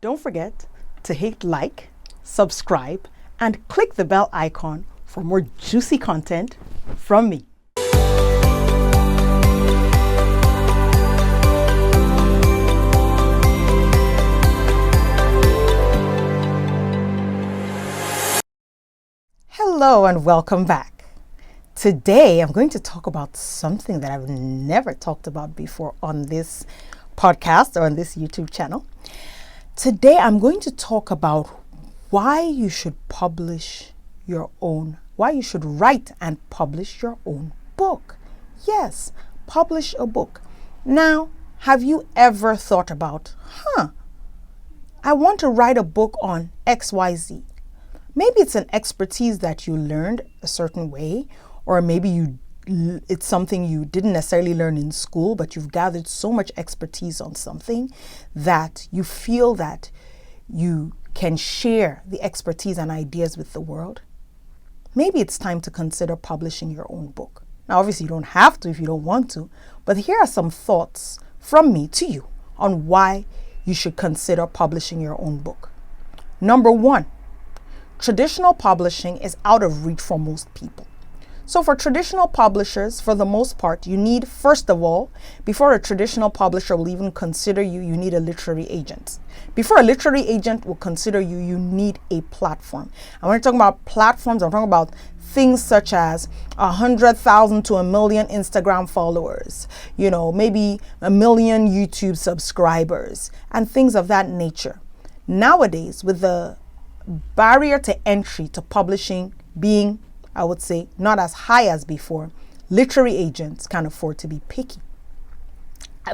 Don't forget to hit like, subscribe, and click the bell icon for more juicy content from me. Hello and welcome back. Today I'm going to talk about something that I've never talked about before on this podcast or on this YouTube channel. Today I'm going to talk about why you should why you should write and publish your own book. Yes, publish a book. Now, have you ever thought about, I want to write a book on XYZ. Maybe it's an expertise that you learned a certain way, or maybe it's something you didn't necessarily learn in school, but you've gathered so much expertise on something that you feel that you can share the expertise and ideas with the world. Maybe it's time to consider publishing your own book. Now, obviously, you don't have to if you don't want to, but here are some thoughts from me to you on why you should consider publishing your own book. Number one, traditional publishing is out of reach for most people. So for traditional publishers, for the most part, you need, first of all, before a traditional publisher will even consider you, you need a literary agent. Before a literary agent will consider you, you need a platform. And when we're talking about platforms, I'm talking about things such as 100,000 to 1 million Instagram followers, maybe 1 million YouTube subscribers, and things of that nature. Nowadays, with the barrier to entry to publishing being, I would say, not as high as before, literary agents can afford to be picky.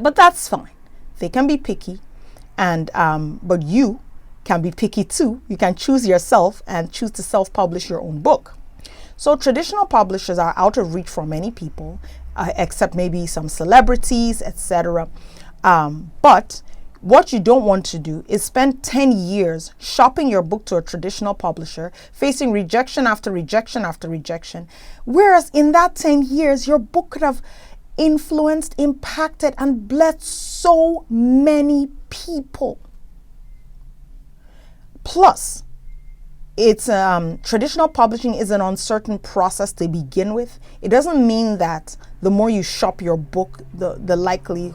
But that's fine. They can be picky, and but you can be picky too. You can choose yourself and choose to self-publish your own book. So traditional publishers are out of reach for many people, except maybe some celebrities, etc. But what you don't want to do is spend 10 years shopping your book to a traditional publisher, facing rejection after rejection after rejection. Whereas in that 10 years, your book could have influenced, impacted, and blessed so many people. Plus, it's traditional publishing is an uncertain process to begin with. It doesn't mean that the more you shop your book, the likelier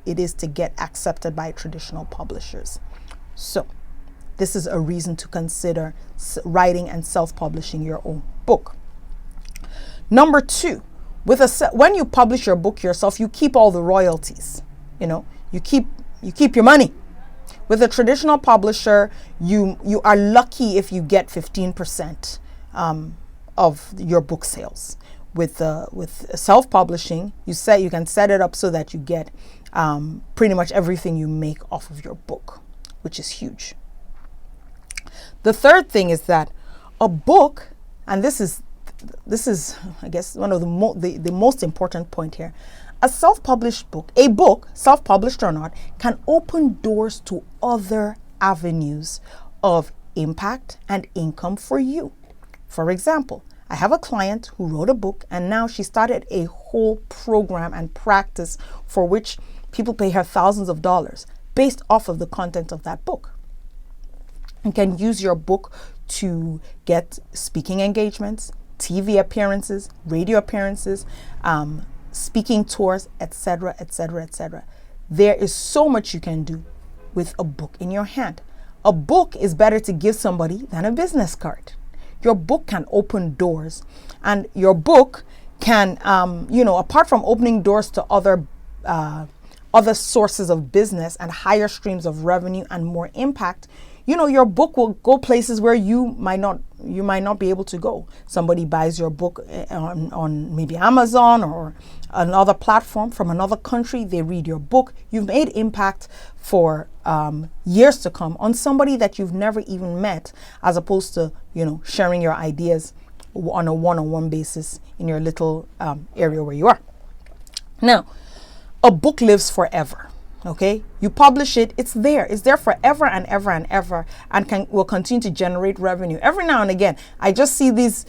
it is to get accepted by traditional publishers. So this is a reason to consider writing and self-publishing your own book. Number two, when you publish your book yourself, you keep all the royalties. You keep your money. With a traditional publisher, you are lucky if you get 15% of your book sales. With self-publishing, you can set it up so that you get pretty much everything you make off of your book, which is huge. The third thing is that a book, and this is I guess one of the most important point here, a self-published book, a book, self-published or not, can open doors to other avenues of impact and income for you. For example, I have a client who wrote a book, and now she started a whole program and practice for which people pay her thousands of dollars based off of the content of that book. You can use your book to get speaking engagements, TV appearances, radio appearances, speaking tours, etc., etc., etc. There is so much you can do with a book in your hand. A book is better to give somebody than a business card. Your book can open doors, and your book can, apart from opening doors to other sources of business and higher streams of revenue and more impact, your book will go places where you might not be able to go. Somebody buys your book on maybe Amazon or another platform from another country. They read your book. You've made impact for years to come on somebody that you've never even met, as opposed to sharing your ideas on a one-on-one basis in your little area where you are. Now, a book lives forever. Okay, you publish it, it's there forever and ever and ever, and will continue to generate revenue. Every now and again, I just see these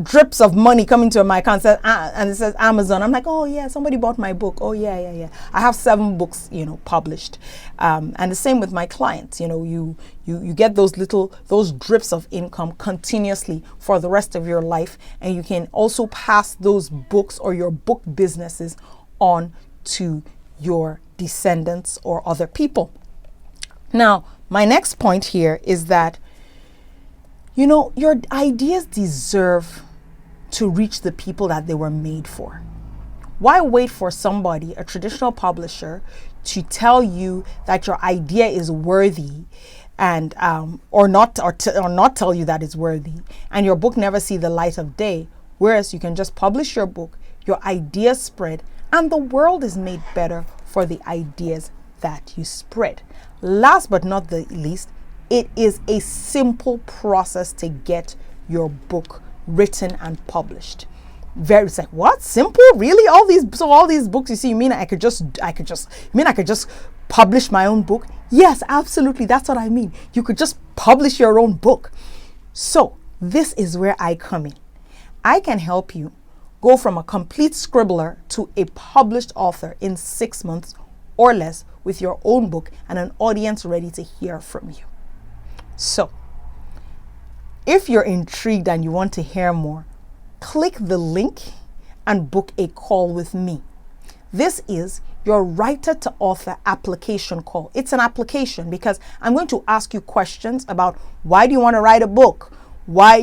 drips of money coming to my account, and it says Amazon. I'm like, oh yeah, somebody bought my book. Oh yeah. I have 7 books, published. And the same with my clients. You get those drips of income continuously for the rest of your life, and you can also pass those books or your book businesses on to your descendants or other people. Now, my next point here is that, your ideas deserve to reach the people that they were made for. Why wait for somebody, a traditional publisher, to tell you that your idea is worthy and or not tell you that it's worthy, and your book never see the light of day, whereas you can just publish your book, your ideas spread, and the world is made better for the ideas that you spread. Last but not the least, it is a simple process to get your book written and published. It's like, what? Simple? Really? All these books you see, you mean I could just publish my own book? Yes, absolutely. That's what I mean. You could just publish your own book. So this is where I come in. I can help you go from a complete scribbler to a published author in 6 months or less with your own book and an audience ready to hear from you. So, if you're intrigued and you want to hear more, click the link and book a call with me. This is your writer to author application call. It's an application because I'm going to ask you questions about why do you want to write a book? Why,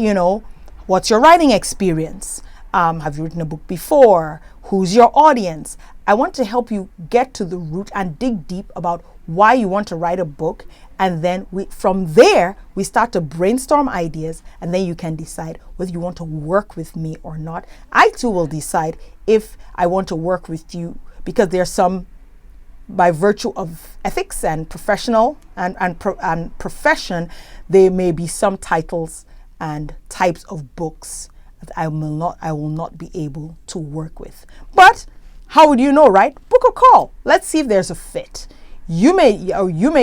what's your writing experience? Have you written a book before? Who's your audience? I want to help you get to the root and dig deep about why you want to write a book. And then from there, we start to brainstorm ideas, and then you can decide whether you want to work with me or not. I too will decide if I want to work with you, because there's some, by virtue of ethics and professional and profession, there may be some titles and types of books that I will not be able to work with. But how would you know, right? Book a call. Let's see if there's a fit. You may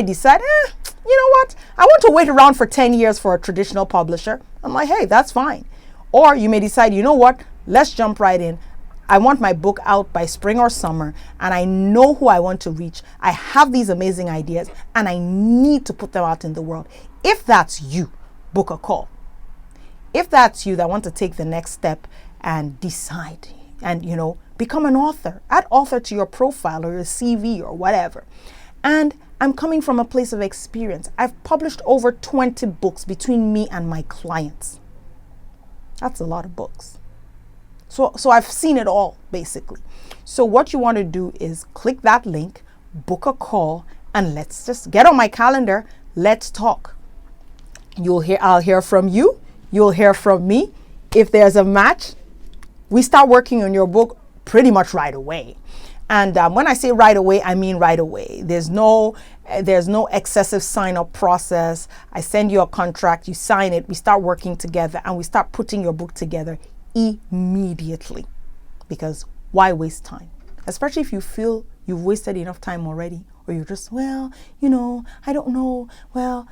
decide, you know what? I want to wait around for 10 years for a traditional publisher. I'm like, hey, that's fine. Or you may decide, you know what? Let's jump right in. I want my book out by spring or summer, and I know who I want to reach. I have these amazing ideas, and I need to put them out in the world. If that's you, book a call. If that's you that want to take the next step and decide and, become an author, add author to your profile or your CV or whatever. And I'm coming from a place of experience. I've published over 20 books between me and my clients. That's a lot of books. So I've seen it all, basically. So what you want to do is click that link, book a call, and let's just get on my calendar. Let's talk. I'll hear from you. You'll hear from me. If there's a match, we start working on your book pretty much right away. And when I say right away, I mean right away. There's no excessive sign-up process. I send you a contract, you sign it, we start working together, and we start putting your book together immediately. Because why waste time? Especially if you feel you've wasted enough time already, or you're just, I don't know. Well,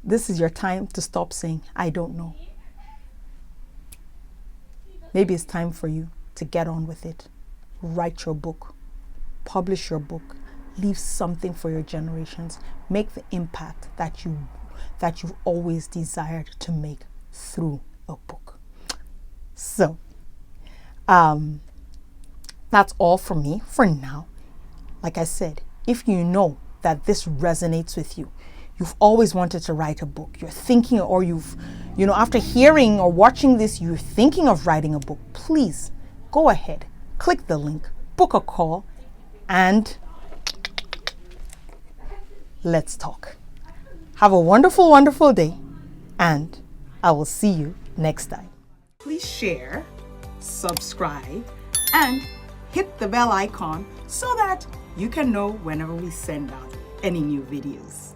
this is your time to stop saying, I don't know. Maybe it's time for you to get on with it. Write your book. Publish your book. Leave something for your generations. Make the impact that you've always desired to make through a book. So, that's all from me for now. Like I said, if you know that this resonates with you, you've always wanted to write a book, you're thinking, or after hearing or watching this, you're thinking of writing a book, please go ahead, click the link, book a call, and let's talk. Have a wonderful, wonderful day, and I will see you next time. Please share, subscribe, and hit the bell icon so that you can know whenever we send out any new videos.